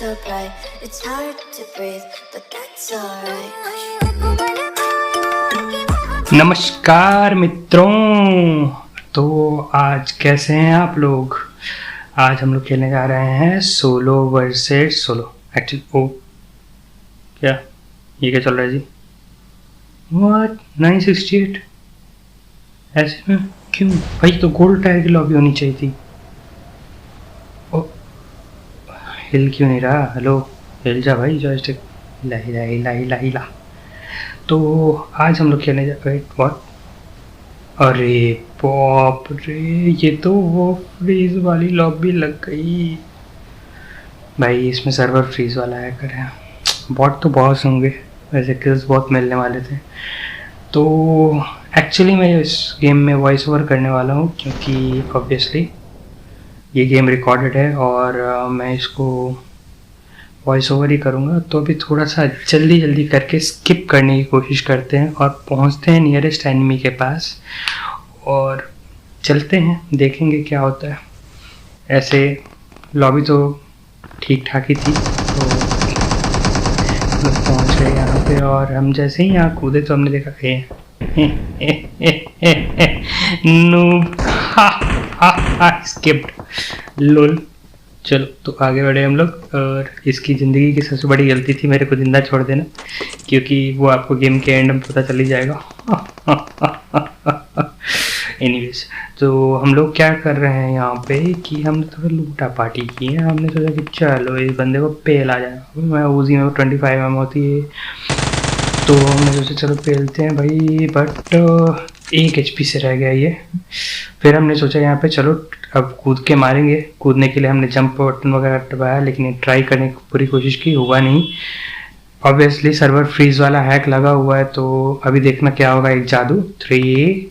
so bright, it's hard to breathe, but that's alright. नमस्कार मित्रों। तो आज कैसे हैं आप लोग? आज हम लोग खेलने जा रहे हैं सोलो वर्सेस सोलो। एक्चुअली ओ क्या ये क्या चल रहा है जी? व्हाट 968 ऐसे में क्यों भाई? तो गोल्ड टायर की लॉबी होनी चाहिए थी। ओ हिल क्यों नहीं रहा? हेलो हिल जा भाई जॉयस्टिक। हिला हिला हिला हिला हिला। तो आज हम लोग खेलने जा रहे हैं व्हाट? अरे बाप रे, ये तो वो फ्रीज वाली लॉबी लग गई भाई। इसमें सर्वर फ्रीज वाला है कर है। बॉट तो बहुत होंगे वैसे, किल्स बहुत मिलने वाले थे। तो एक्चुअली मैं इस गेम में वॉइस ओवर करने वाला हूँ क्योंकि ऑब्वियसली ये गेम रिकॉर्डेड है और मैं इसको वॉइस ओवर ही करूँगा। तो अभी थोड़ा सा जल्दी जल्दी करके स्किप करने की कोशिश करते हैं और पहुँचते हैं नियरेस्ट एनिमी के पास और चलते हैं, देखेंगे क्या होता है। ऐसे लॉबी तो ठीक ठाक ही थी। तो लोग पहुँच गए यहाँ पे और हम जैसे ही यहाँ कूदे तो हमने देखा नूब स्किप्ड लोल। चलो तो आगे बढ़े हम लोग। और इसकी ज़िंदगी की सबसे बड़ी गलती थी मेरे को जिंदा छोड़ देना, क्योंकि वो आपको गेम के एंड में पता चल ही जाएगा। एनीवेज, तो हम लोग क्या कर रहे हैं यहाँ पे कि हमने थोड़ा लूटा पार्टी की है। हमने सोचा कि चलो इस बंदे को पेल आ जाएगा। मैं उसी में 25 mm होती है, तो हमने सोचा चलो पेलते हैं भाई। बट 1 HP से रह गया ये। फिर हमने सोचा यहाँ पे चलो अब कूद के मारेंगे। कूदने के लिए हमने जंप बटन वगैरह दबाया, लेकिन ट्राई करने की पूरी कोशिश की, हुआ नहीं। ऑब्वियसली सर्वर फ्रीज वाला हैक लगा हुआ है, तो अभी देखना क्या होगा। एक जादू 3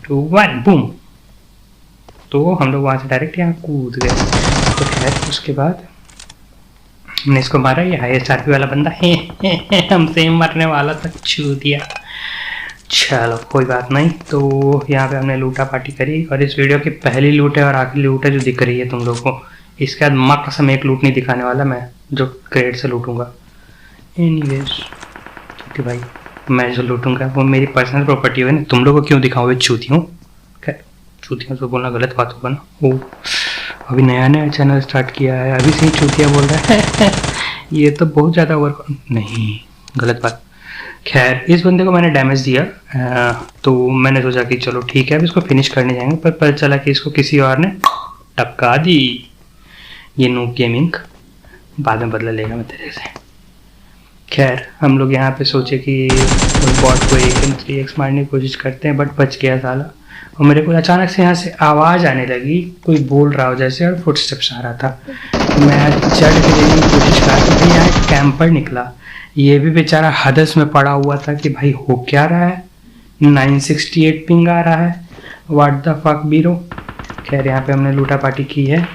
2 1 बूम। तो हम लोग वहाँ से डायरेक्ट यहाँ कूद गए। तो खैर उसके बाद हमने इसको मारा। ये हाईएस्ट आरपी वाला बंदा हमसे मरने वाला था, छू दिया। चलो कोई बात नहीं। तो यहाँ पे हमने लूटा पार्टी करी और इस वीडियो की पहली लूट है और आखिरी लूट है जो दिख रही है तुम लोगों को। इसके बाद माँ कसम एक लूट नहीं दिखाने वाला मैं, जो क्रेडिट से लूटूंगा। एनीवेज क्योंकि भाई मैं जो लूटूंगा वो मेरी पर्सनल प्रॉपर्टी है ना। तुम लोगों को क्यों दिखाऊँ? चूतियों खैर चूतियों तो बोलना गलत बात होगा ना। ओ अभी नया नया चैनल स्टार्ट किया है, अभी से ही चूतिया बोल रहा है। ये तो बहुत ज़्यादा ओवर नहीं, गलत बात। खैर इस बंदे को मैंने डैमेज दिया, तो मैंने सोचा कि चलो ठीक है अब इसको फिनिश करने जाएंगे। पर पता चला कि इसको किसी और ने टपका दी। ये नूब गेमिंग बाद में बदला लेगा मैं तेरे से। खैर हम लोग यहाँ पे सोचे कि बॉट को 3x मारने की कोशिश करते हैं, बट बच गया साला। और मेरे को अचानक से यहाँ से आवाज़ आने लगी, कोई बोल रहा हो जैसे, और फुटस्टेप्स आ रहा था। मैं चढ़ के देखने की कोशिश कर रहा था, यहाँ एक कैंपर निकला। ये भी बेचारा हदस में पड़ा हुआ था कि भाई हो क्या रहा है, 968 पिंग आ रहा है, व्हाट द फक बीरो। खैर यहाँ पे हमने लूटा पार्टी की है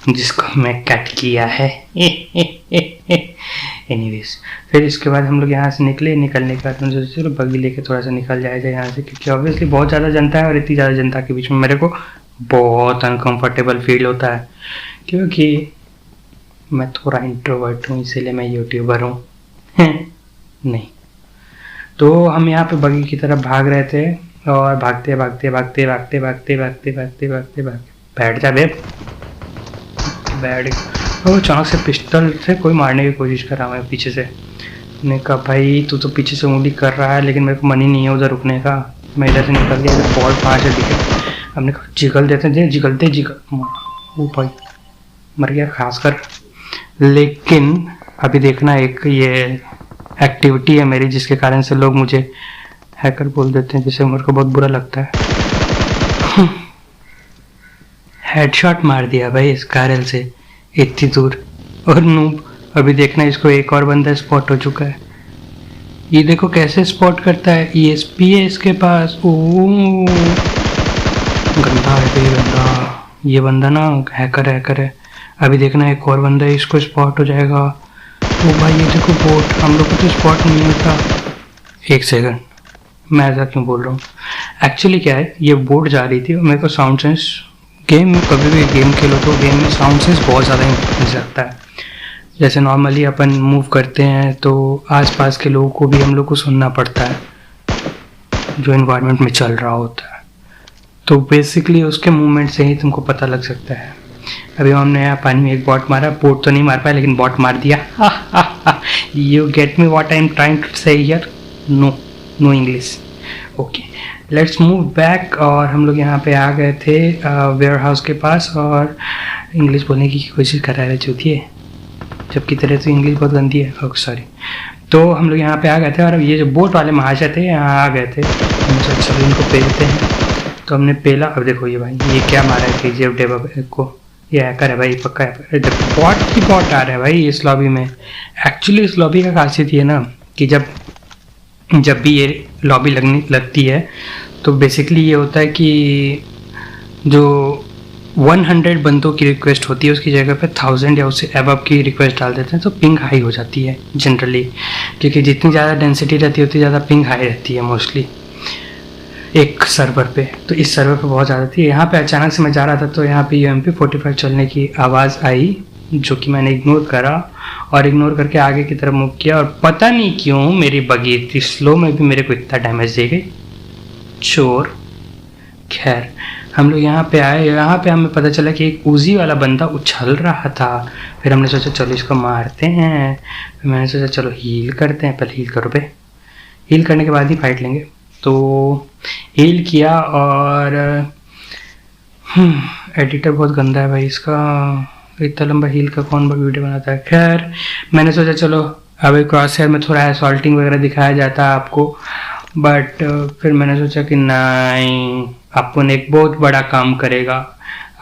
जिसको मैं कट किया है। एनीवेज फिर इसके बाद हम लोग यहाँ से निकले। निकलने के बाद हम सोचे चलो बग्गी लेके थोड़ा सा निकल जाया जाए यहाँ से, क्योंकि ऑब्वियसली बहुत ज़्यादा जनता है और इतनी ज़्यादा जनता के बीच में मेरे को बहुत अनकम्फर्टेबल फील होता है, क्योंकि मैं थोड़ा इंट्रोवर्ट हूँ, इसीलिए मैं यूट्यूबर हूँ। नहीं तो हम यहाँ पे बगी की तरफ भाग रहे थे और भागते भागते भागते भागते भागते भागते भागते भागते भागते बैठ जा बेब, बैठ। और अचानक से पिस्टल से कोई मारने की कोशिश कर रहा है पीछे से। मैंने कहा भाई तू तो पीछे से उंगली कर रहा है, लेकिन मेरे को मन ही नहीं है उधर रुकने का। मैं इधर से निकल गया, इधर बॉल 5 है दिखे। हमने कहा जिगल देते थे, जिगल दे जिगल। वो भाई मर गया खासकर। लेकिन अभी देखना एक ये एक्टिविटी है मेरी जिसके कारण से लोग मुझे हैकर बोल देते हैं, जिससे मेरे को बहुत बुरा लगता है। हेडशॉट मार दिया भाई इस कारल से इतनी दूर। और नूब अभी देखना इसको एक और बंदा स्पॉट हो चुका है। ये देखो कैसे स्पॉट करता है, ESP है इसके पास। ओ गंदा है भाई गंदा, ये बंदा ना हैकर है। अभी देखना एक और बंदा है, इसको स्पॉट हो जाएगा। ओ भाई ये देखो बोट, हम लोग को तो स्पॉट नहीं होता। 1 सेकंड, मैं ऐसा क्यों बोल रहा हूँ? एक्चुअली क्या है, ये बोट जा रही थी और मेरे को साउंड सेंस, गेम में कभी भी गेम खेलो तो गेम में साउंड सेंस बहुत ज़्यादा इम्पोर्टेंस रखता है। जैसे नॉर्मली अपन मूव करते हैं तो आसपास के लोगों को भी हम लोग को सुनना पड़ता है जो इन्वायरमेंट में चल रहा होता है, तो बेसिकली उसके मूवमेंट से ही तुमको पता लग सकता है। अभी हमने यहाँ पानी में एक बॉट मारा, बोट तो नहीं मार पाया लेकिन बॉट मार दिया। You get me what I am trying to say here? No English. Okay, let's move back. और हम लोग यहाँ पे आ गए थे वेयर हाउस के पास, और इंग्लिश बोलने की कोशिश कर रहे थे, जबकि तरह से इंग्लिश बहुत गंदी है। Oh sorry. तो हम लोग यहाँ पे आ गए थे और ये जो बोट वाले महाशय थे यहाँ आ गए थे। हमने चलो इनको पेलते हैं, तो हमने पेला। अब देखो ये भाई ये क्या मारा है KGF डेवा को, ये हैकर है भाई पक्का है। बॉट की बॉट आ रहा है भाई इस लॉबी में। एक्चुअली इस लॉबी का खासियत ये ना कि जब भी ये लॉबी लगती है तो बेसिकली ये होता है कि जो 100 बंदों की रिक्वेस्ट होती है उसकी जगह पे 1000 या उससे अबव की रिक्वेस्ट डाल देते हैं, तो पिंग हाई हो जाती है जनरली, क्योंकि जितनी ज़्यादा डेंसिटी रहती है उतनी ज़्यादा पिंग हाई रहती है मोस्टली एक सर्वर पे। तो इस सर्वर पे बहुत ज़्यादा थी। यहाँ पे अचानक से मैं जा रहा था तो यहाँ पे UMP45 चलने की आवाज़ आई, जो कि मैंने इग्नोर करा और इग्नोर करके आगे की तरफ मूव किया, और पता नहीं क्यों मेरी बगी इतनी स्लो में भी मेरे को इतना डैमेज दे गई, चोर। खैर हम लोग यहाँ पे आए, यहाँ पे हमें पता चला कि एक उजी वाला बंदा उछल रहा था। फिर हमने सोचा चलो इसको मारते हैं। फिर मैंने सोचा चलो हील करते हैं, पहले हील करो पे, हील करने के बाद ही फाइट लेंगे। तो हील किया, और एडिटर बहुत गंदा है भाई इसका, इतना लंबा हील का कौन वीडियो बनाता है। खैर मैंने सोचा चलो अब क्रॉस हेयर में थोड़ा असॉल्टिंग वगैरह दिखाया जाता है आपको, बट फिर मैंने सोचा कि नहीं, अपन एक बहुत बड़ा काम करेगा।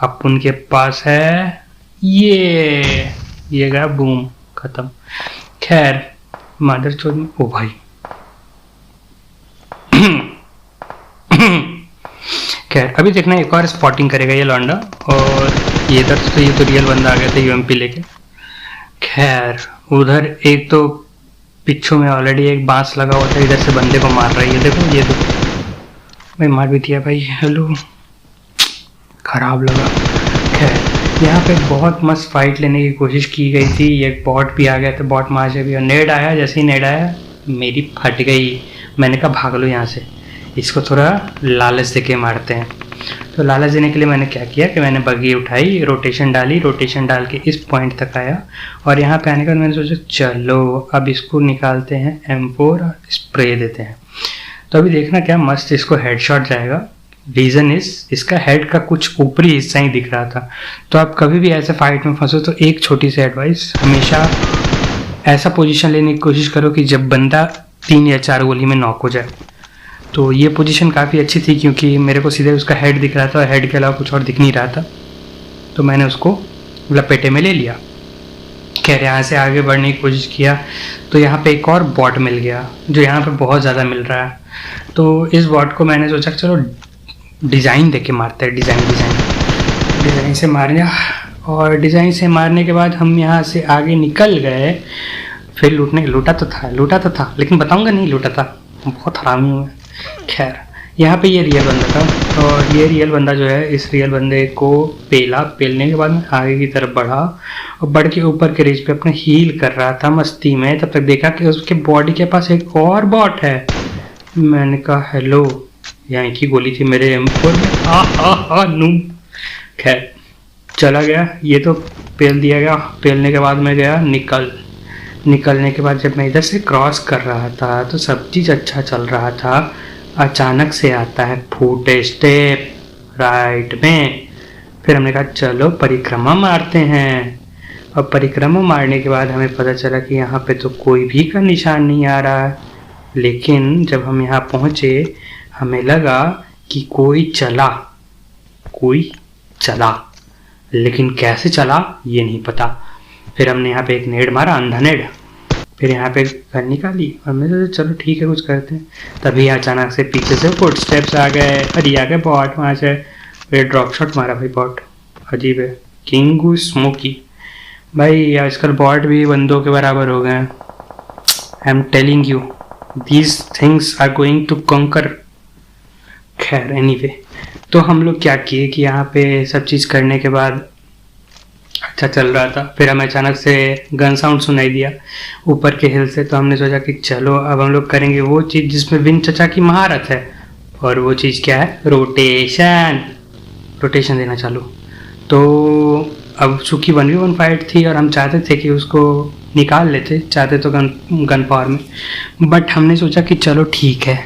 अपन के पास है ये गया, बूम, खत्म। खैर मदर चोद में, ओ भाई खैर अभी देखना एक और स्पॉटिंग करेगा ये लौंडा, और ये तो रियल बंदा आ गया था UMP लेके। खैर उधर एक तो पिछू में ऑलरेडी एक बांस लगा हुआ था, इधर से बंदे को मार रही है, देखो ये देखो भाई, मार भी दिया भाई। हेलो, खराब लगा। खैर यहाँ पे बहुत मस्त फाइट लेने की कोशिश की गई थी, एक बॉट भी आ गया था, बॉट मार से भी, और नेड आया, जैसे ही नेड आया मेरी फट गई। मैंने कहा भाग लो यहाँ से, इसको थोड़ा लालच दे के मारते हैं। तो लालच देने के लिए मैंने क्या किया कि मैंने बगी उठाई, रोटेशन डाल के इस पॉइंट तक आया, और यहाँ पे आने के बाद मैंने सोचा चलो अब इसको निकालते हैं M4 और स्प्रे देते हैं। तो अभी देखना क्या मस्त इसको हेडशॉट जाएगा। रीज़न इसका हेड का कुछ ऊपरी हिस्सा ही दिख रहा था। तो आप कभी भी ऐसे फाइट में फंसो तो एक छोटी सी एडवाइस, हमेशा ऐसा पोजीशन लेने की कोशिश करो कि जब बंदा 3 या 4 गोली में नॉक हो जाए। तो ये पोजीशन काफ़ी अच्छी थी क्योंकि मेरे को सीधे उसका हेड दिख रहा था और हेड के अलावा कुछ और दिख नहीं रहा था, तो मैंने उसको लपेटे में ले लिया। खैर यहाँ से आगे बढ़ने की कोशिश किया तो यहाँ पे एक और बॉट मिल गया जो यहाँ पे बहुत ज़्यादा मिल रहा है। तो इस बॉट को मैंने सोचा चलो डिज़ाइन देके मारते हैं, डिज़ाइन से मारने, और डिज़ाइन से मारने के बाद हम यहाँ से आगे निकल गए। फिर लूटा तो था लेकिन बताऊँगा नहीं लूटा था, बहुत हरामी हूँ मैं। खैर यहाँ पे ये रियल बंदा था, और ये रियल बंदा जो है, इस रियल बंदे को पेलने के बाद मैं आगे की तरफ बढ़ा, और बढ़ के ऊपर के रेंज पे अपने हील कर रहा था मस्ती में। तब तक देखा कि उसके बॉडी के पास एक और बॉट है। मैंने कहा हेलो, यहाँ की गोली थी मेरे M4 में, नूम। खैर चला गया, ये तो पेल दिया गया। पेलने के बाद मैं गया निकलने के बाद जब मैं इधर से क्रॉस कर रहा था तो सब चीज़ अच्छा चल रहा था। अचानक से आता है फुट स्टेप राइट में। फिर हमने कहा चलो परिक्रमा मारते हैं, और परिक्रमा मारने के बाद हमें पता चला कि यहाँ पे तो कोई भी का निशान नहीं आ रहा है। लेकिन जब हम यहाँ पहुँचे हमें लगा कि कोई चला, लेकिन कैसे चला ये नहीं पता। फिर हमने यहाँ पे एक नेड मारा, अंधा नेड। फिर यहाँ पे गन निकाली और मैं सोचा चलो ठीक है कुछ करते हैं। तभी अचानक से पीछे से फुट स्टेप्स आ गए, अरे आ गए बॉट वहाँ से। फिर ड्रॉप शॉट मारा भाई, बॉट अजीब है, किंग स्मोकी भाई। आजकल बॉट भी बंदों के बराबर हो गए हैं। I am telling you these things are going to conquer. खैर एनीवे, तो हम लोग क्या किए कि यहाँ पे सब चीज़ करने के बाद अच्छा चल रहा था, फिर हमें अचानक से गन साउंड सुनाई दिया ऊपर के हिल से। तो हमने सोचा कि चलो अब हम लोग करेंगे वो चीज़ जिसमें विन चचा की महारत है, और वो चीज़ क्या है? रोटेशन। रोटेशन देना चालू। तो अब चूँकि 1v1 फाइट थी और हम चाहते थे कि उसको निकाल लेते, चाहते तो गन पावर में, बट हमने सोचा कि चलो ठीक है,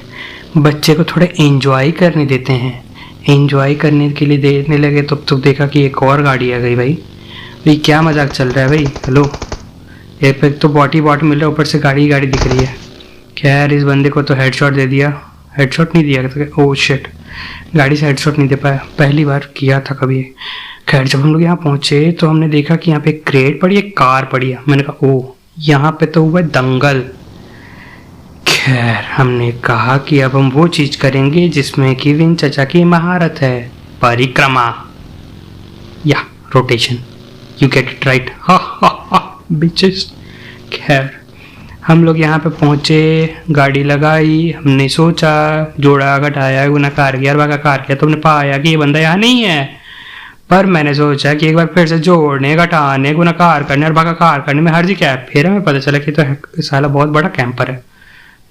बच्चे को थोड़ा एंजॉय करने देते हैं। एंजॉय करने के लिए देने लगे तो देखा कि एक और गाड़ी आ गई। भाई क्या मजाक चल रहा है भाई? हेलो, ये पे तो बॉटी बॉट मिल रहा है, ऊपर से गाड़ी दिख रही है। खैर इस बंदे को तो हेडशॉट दे दिया। हेडशॉट नहीं दिया तो ओह शिट, गाड़ी से हेडशॉट नहीं दे पाया, पहली बार किया था कभी। खैर जब हम लोग यहाँ पहुँचे तो हमने देखा कि यहाँ पे एक क्रेट पड़ी है, कार पड़ी है। मैंने कहा ओह, यहाँ पे तो हुआ दंगल। खैर हमने कहा कि अब हम वो चीज़ करेंगे जिसमें कि विन चचा की महारत है, परिक्रमा या rotation. You get it right, हा हा हा बिचेस। खैर हम लोग यहाँ पे पहुँचे, गाड़ी लगाई, हमने सोचा जोड़ा घटाया गुना कार किया, भागा कार किया, तो हमने पाया कि ये बंदा यहाँ नहीं है। पर मैंने सोचा कि एक बार फिर से जोड़ने घटाने गुना कार करने और भागा कार करने में हर्ज क्या है। फिर हमें पता चला कि तो साला बहुत बड़ा कैंपर है।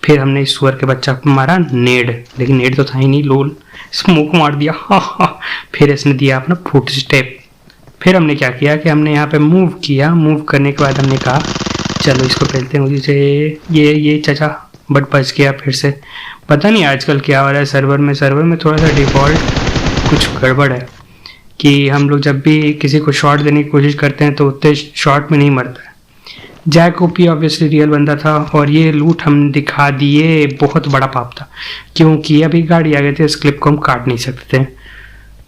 फिर हमने इस सुअर के बच्चा को मारा नेड, लेकिन नेड तो था ही नहीं, लोल स्मोक मार दिया। हा हा। फिर इसने दिया अपना फुट स्टेप। फिर हमने क्या किया कि हमने यहाँ पे मूव किया। मूव करने के बाद हमने कहा चलो इसको पहलते हैं मुझे ये चचा, बट बच गया फिर से। पता नहीं आजकल क्या हो रहा है सर्वर में थोड़ा सा डिफ़ॉल्ट कुछ गड़बड़ है कि हम लोग जब भी किसी को शॉट देने की कोशिश करते हैं तो उतने शॉट में नहीं मरता है। जैक ओपी ऑब्वियसली रियल बंदा था और ये लूट हम दिखा दिए, बहुत बड़ा पाप था क्योंकि अभी गाड़ी आ गई थी, इस क्लिप को हम काट नहीं सकते थे।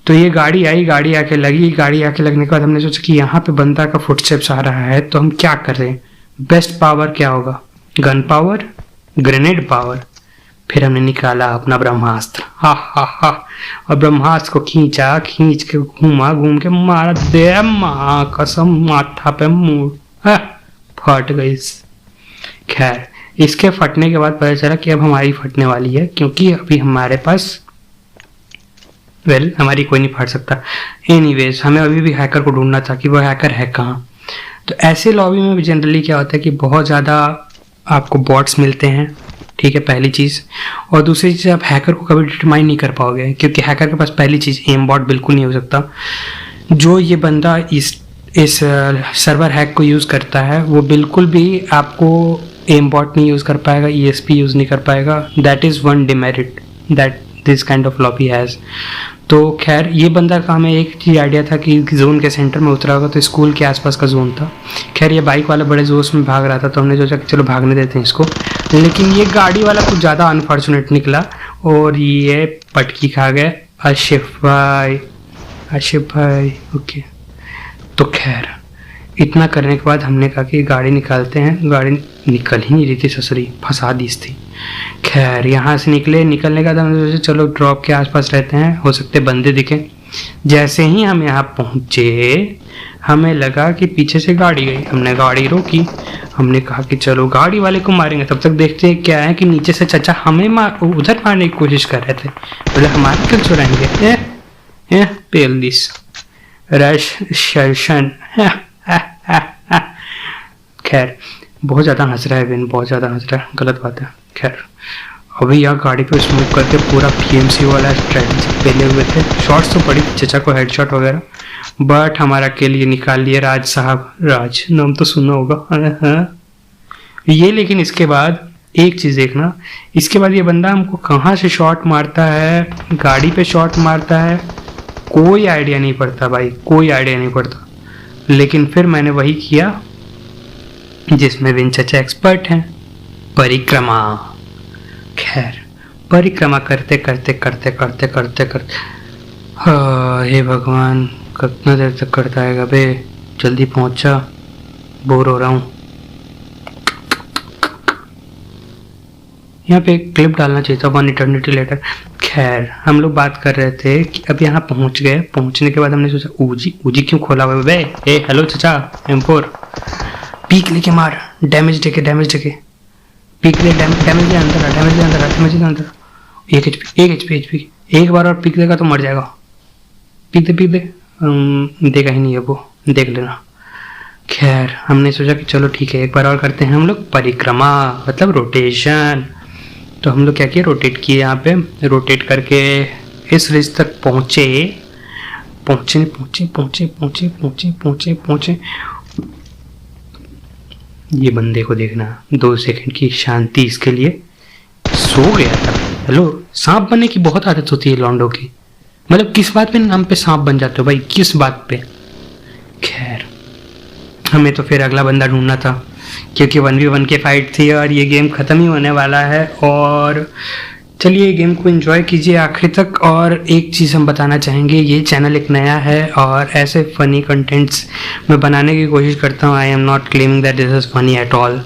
तो ये गाड़ी आई, गाड़ी आके लगी, गाड़ी आके लगने के बाद हमने सोचा कि यहाँ पे बंदा का फुटस्टेप्स आ रहा है तो हम क्या कर रहे हैं, बेस्ट पावर क्या होगा? Gun power, grenade power. फिर हमने निकाला अपना ब्रह्मास्त्र, हा हा हा, और ब्रह्मास्त्र को खींच के घूम के मारा, दे माँ कसम माथा पे मुंह फट गई। खैर इसके फटने के बाद पता चला कि अब हमारी फटने वाली है, क्योंकि अभी हमारे पास हमारी कोई नहीं फट सकता। एनीवेज हमें अभी भी हैकर को ढूंढना था कि वो हैकर है कहाँ। तो ऐसे लॉबी में भी जनरली क्या होता है कि बहुत ज़्यादा आपको बॉट्स मिलते हैं, ठीक है, पहली चीज़। और दूसरी चीज़, आप हैकर को कभी डिटरमाइन नहीं कर पाओगे, क्योंकि हैकर के पास पहली चीज़ एम बॉट बिल्कुल नहीं हो सकता। जो ये बंदा इस सर्वर हैक को यूज़ करता है वो बिल्कुल भी आपको एम बॉट नहीं यूज़ कर पाएगा, ESP यूज़ नहीं कर पाएगा। That is one demerit that this kind of lobby has. तो खैर ये बंदा का हमें एक चीज़ आइडिया था कि जोन के सेंटर में उतरा होगा, तो स्कूल के आसपास का जोन था। खैर ये बाइक वाला बड़े जोश में भाग रहा था, तो हमने सोचा कि चलो भागने देते हैं इसको, लेकिन ये गाड़ी वाला कुछ ज़्यादा अनफॉर्चुनेट निकला और ये पटकी खा गए। आशिफ भाई ओके। तो खैर इतना करने के बाद हमने कहा कि गाड़ी निकालते हैं, गाड़ी निकल ही नहीं रही थी, ससुरी फंसा दी थी। खैर यहाँ से निकलने का था, हमने सोचा चलो ड्रॉप के आसपास रहते हैं, हो सकते बंदे दिखे। जैसे ही हम यहाँ पहुँचे हमें लगा कि पीछे से गाड़ी गई, हमने गाड़ी रोकी, हमने कहा कि चलो गाड़ी वाले को मारेंगे, तब तक देखते हैं क्या है कि नीचे से चचा हमें उधर मारने की कोशिश कर रहे थे, बोले हमारे क्यों चुराएंगे, पेल दिस रश शर्शन। खैर बहुत ज़्यादा हंस रहा है विन, बहुत ज़्यादा हंस रहा है, गलत बात है। खैर अभी यहाँ गाड़ी पे स्मोक करके पूरा PMC वाला स्ट्रेटजी पहले हुए थे, शॉट्स तो पड़ी चचा को हेडशॉट वगैरह, बट हमारा के लिए निकाल लिए राज साहब, राज नाम तो सुना होगा ये। लेकिन इसके बाद एक चीज़ देखना, इसके बाद ये बंदा हमको कहाँ से शॉट मारता है, गाड़ी पे शॉट मारता है, कोई आइडिया नहीं पड़ता भाई, कोई आइडिया नहीं पड़ता। लेकिन फिर मैंने वही किया जिसमें विन चचा एक्सपर्ट हैं, परिक्रमा। खैर परिक्रमा करते हे भगवान कितना देर तक करता है बे, जल्दी पहुंचा, बोर हो रहा हूँ। यहाँ पे एक क्लिप डालना चाहिए था, वन इटर्निटी लेटर। खैर हम लोग बात कर रहे थे कि अब यहाँ पहुँच गए, पहुँचने के बाद हमने सोचा ऊजी क्यों खोला हुआ है बे, हेलो चचा M4, पीक लेके मार, डैमेज देके पीक ले, डैमेज ले अंदर, 1 HP, एक बार और पीक देगा तो मर जाएगा, पीक दे देगा ही नहीं है वो, देख लेना। खैर हमने सोचा कि चलो ठीक है, एक बार और करते हैं हम लोग परिक्रमा, मतलब रोटेशन। तो हम लोग क्या किए, रोटेट किए यहाँ पे, रोटेट करके इस रिज तक पहुँचे पहुँचे पहुँचे पहुँचे पहुँचे पहुँचे पहुँचे पहुँचे। ये बंदे को देखना, 2 सेकंड की शांति इसके लिए। सो गया था। हेलो, सांप बनने की बहुत आदत होती है लॉन्डो की। मतलब किस बात पे नाम पे सांप बन जाते हो भाई, किस बात पे। खैर हमें तो फिर अगला बंदा ढूंढना था, क्योंकि 1v1 की फाइट थी और ये गेम ख़त्म ही होने वाला है। और चलिए गेम को एंजॉय कीजिए आखिर तक। और एक चीज़ हम बताना चाहेंगे, ये चैनल एक नया है और ऐसे फ़नी कंटेंट्स मैं बनाने की कोशिश करता हूँ। I am not claiming that this is funny at all.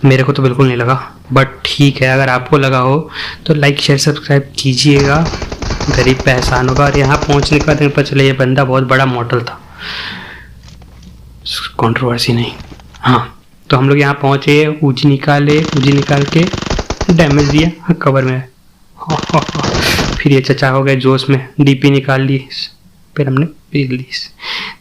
मेरे को तो बिल्कुल नहीं लगा, बट ठीक है, अगर आपको लगा हो तो लाइक शेयर सब्सक्राइब कीजिएगा। गरीब पे एहसान होगा। और यहाँ पहुँचने के बाद मेरे पता चला ये बंदा बहुत बड़ा मॉडल था, कंट्रोवर्सी नहीं। हाँ, तो हम लोग यहाँ पहुँचे, उजी निकाल के डैमेज दिया। हाँ, कवर में फिर ये चचा हो गए जोश में, डीपी निकाल ली, फिर हमने पी ली।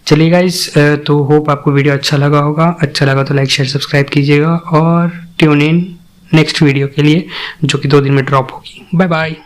चलिए गाइस, तो होप आपको वीडियो अच्छा लगा होगा। अच्छा लगा तो लाइक शेयर सब्सक्राइब कीजिएगा और ट्यून इन नेक्स्ट वीडियो के लिए, जो कि 2 दिन में ड्रॉप होगी। Bye bye.